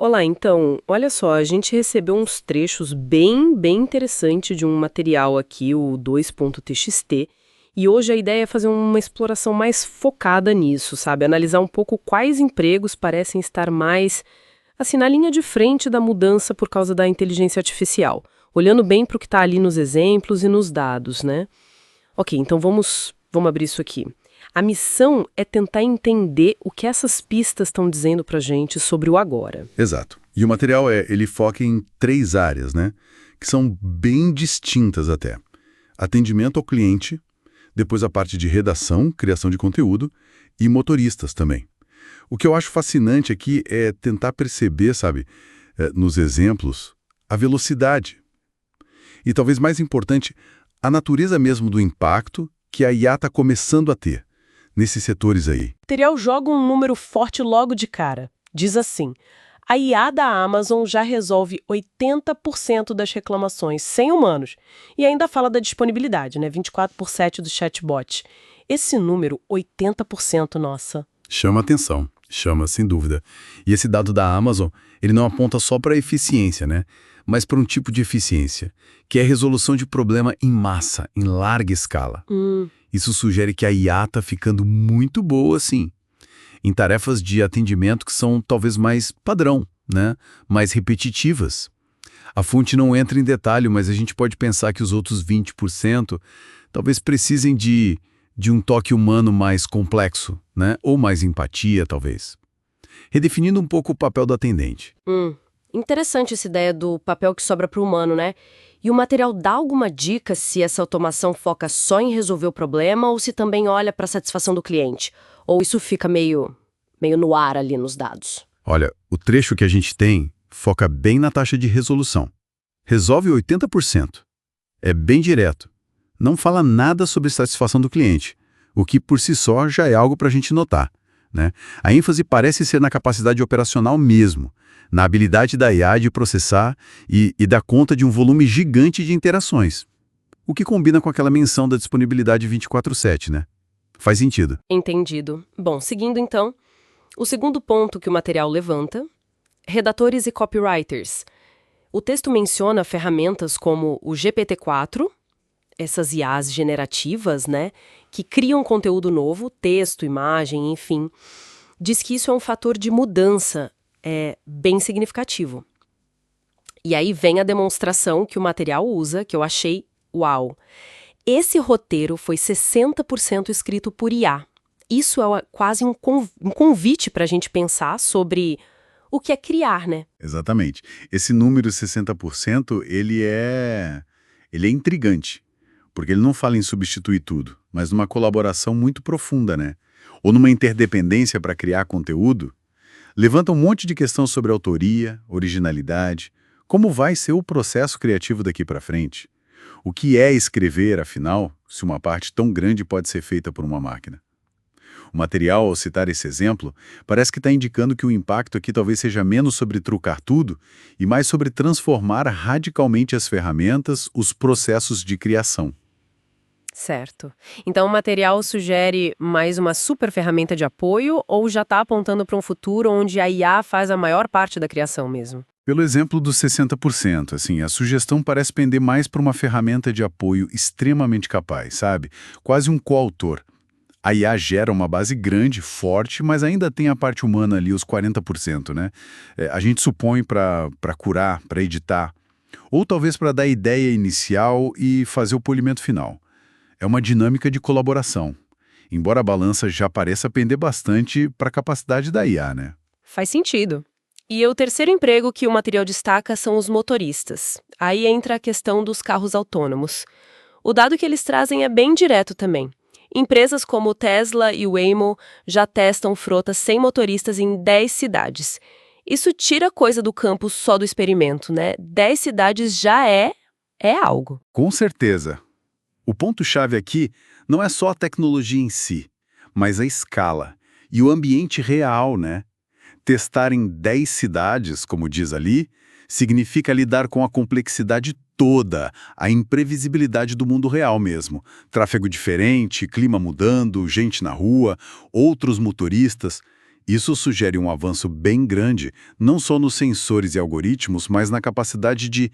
Olá, então, olha só, a gente recebeu uns trechos bem interessantes de um material aqui, o 2.txt, e hoje a ideia é fazer uma exploração mais focada nisso, sabe? Analisar um pouco quais empregos parecem estar mais, assim, na linha de frente da mudança por causa da inteligência artificial, olhando bem para o que está ali nos exemplos e nos dados, né? Ok, então vamos abrir isso aqui. A missão é tentar entender o que essas pistas estão dizendo para a gente sobre o agora. Exato. E o material ele foca em 3 áreas, né? Que são bem distintas até. Atendimento ao cliente, depois a parte de redação, criação de conteúdo e motoristas também. O que eu acho fascinante aqui é tentar perceber, sabe, nos exemplos, a velocidade. E talvez mais importante, a natureza mesmo do impacto que a IA está começando a ter nesses setores aí. O material joga um número forte logo de cara. Diz assim: a IA da Amazon já resolve 80% das reclamações sem humanos. E ainda fala da disponibilidade, né? 24/7 do chatbot. Esse número, 80%, nossa. Chama atenção, chama sem dúvida. E esse dado da Amazon, ele não aponta só para a eficiência, né? Mas para um tipo de eficiência, que é a resolução de problema em massa, em larga escala. Isso sugere que a IA está ficando muito boa, sim, em tarefas de atendimento que são talvez mais padrão, né? Mais repetitivas. A fonte não entra em detalhe, mas a gente pode pensar que os outros 20% talvez precisem de um toque humano mais complexo, né? Ou mais empatia, talvez. Redefinindo um pouco o papel do atendente. Interessante essa ideia do papel que sobra para o humano, né? E o material dá alguma dica se essa automação foca só em resolver o problema ou se também olha para a satisfação do cliente? Ou isso fica meio no ar ali nos dados? Olha, o trecho que a gente tem foca bem na taxa de resolução. Resolve 80%. É bem direto. Não fala nada sobre satisfação do cliente, o que por si só já é algo para a gente notar, né? A ênfase parece ser na capacidade operacional mesmo, na habilidade da IA de processar e dar conta de um volume gigante de interações. O que combina com aquela menção da disponibilidade 24/7, né? Faz sentido. Entendido. Bom, seguindo então, o segundo ponto que o material levanta: redatores e copywriters. O texto menciona ferramentas como o GPT-4, essas IAs generativas, né, que criam conteúdo novo, texto, imagem, enfim. Diz que isso é um fator de mudança bem significativo. E aí vem a demonstração que o material usa, que eu achei uau. Esse roteiro foi 60% escrito por IA. Isso é quase um convite para a gente pensar sobre o que é criar, né? Exatamente. Esse número 60%, ele é intrigante, porque ele não fala em substituir tudo, mas numa colaboração muito profunda, né? Ou numa interdependência para criar conteúdo. Levanta um monte de questão sobre autoria, originalidade, como vai ser o processo criativo daqui para frente. O que é escrever, afinal, se uma parte tão grande pode ser feita por uma máquina? O material, ao citar esse exemplo, parece que está indicando que o impacto aqui talvez seja menos sobre trucar tudo e mais sobre transformar radicalmente as ferramentas, os processos de criação. Certo. Então o material sugere mais uma super ferramenta de apoio ou já está apontando para um futuro onde a IA faz a maior parte da criação mesmo? Pelo exemplo dos 60%, assim, a sugestão parece pender mais para uma ferramenta de apoio extremamente capaz, sabe? Quase um coautor. A IA gera uma base grande, forte, mas ainda tem a parte humana ali, os 40%, né? A gente supõe para curar, para editar, ou talvez para dar a ideia inicial e fazer o polimento final. É uma dinâmica de colaboração, embora a balança já pareça pender bastante para a capacidade da IA, né? Faz sentido. E o terceiro emprego que o material destaca são os motoristas. Aí entra a questão dos carros autônomos. O dado que eles trazem é bem direto também. Empresas como Tesla e Waymo já testam frotas sem motoristas em 10 cidades. Isso tira coisa do campo só do experimento, né? 10 cidades já é algo. Com certeza. O ponto-chave aqui não é só a tecnologia em si, mas a escala e o ambiente real, né? Testar em 10 cidades, como diz ali, significa lidar com a complexidade toda, a imprevisibilidade do mundo real mesmo. Tráfego diferente, clima mudando, gente na rua, outros motoristas. Isso sugere um avanço bem grande, não só nos sensores e algoritmos, mas na capacidade de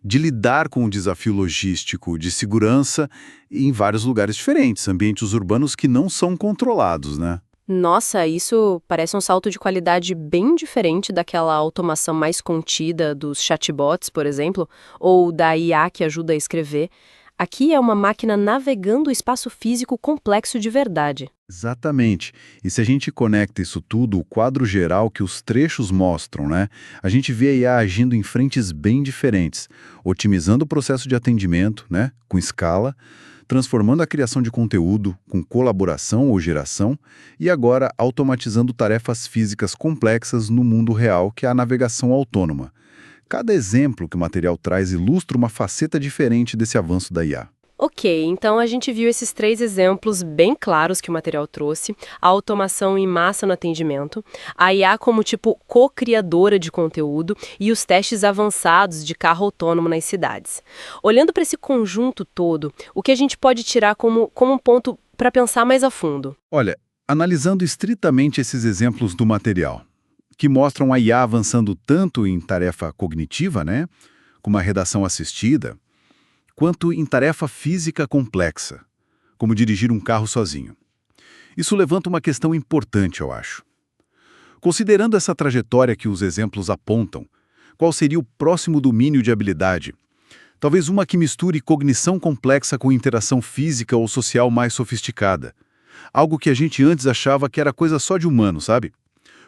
lidar com o desafio logístico de segurança em vários lugares diferentes, ambientes urbanos que não são controlados, né? Nossa, isso parece um salto de qualidade bem diferente daquela automação mais contida dos chatbots, por exemplo, ou da IA que ajuda a escrever. Aqui é uma máquina navegando o espaço físico complexo de verdade. Exatamente. E se a gente conecta isso tudo, o quadro geral que os trechos mostram, né? A gente vê a IA agindo em frentes bem diferentes, otimizando o processo de atendimento, né? Com escala, transformando a criação de conteúdo com colaboração ou geração, e agora automatizando tarefas físicas complexas no mundo real, que é a navegação autônoma. Cada exemplo que o material traz ilustra uma faceta diferente desse avanço da IA. Ok, então a gente viu esses 3 exemplos bem claros que o material trouxe: a automação em massa no atendimento, a IA como tipo co-criadora de conteúdo e os testes avançados de carro autônomo nas cidades. Olhando para esse conjunto todo, o que a gente pode tirar como um ponto para pensar mais a fundo? Olha, analisando estritamente esses exemplos do material, que mostram a IA avançando tanto em tarefa cognitiva, né, como a redação assistida, quanto em tarefa física complexa, como dirigir um carro sozinho. Isso levanta uma questão importante, eu acho. Considerando essa trajetória que os exemplos apontam, qual seria o próximo domínio de habilidade? Talvez uma que misture cognição complexa com interação física ou social mais sofisticada. Algo que a gente antes achava que era coisa só de humano, sabe?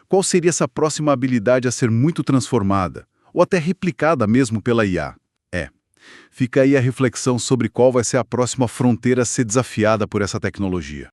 Qual seria essa próxima habilidade a ser muito transformada, ou até replicada mesmo pela IA? Fica aí a reflexão sobre qual vai ser a próxima fronteira a ser desafiada por essa tecnologia.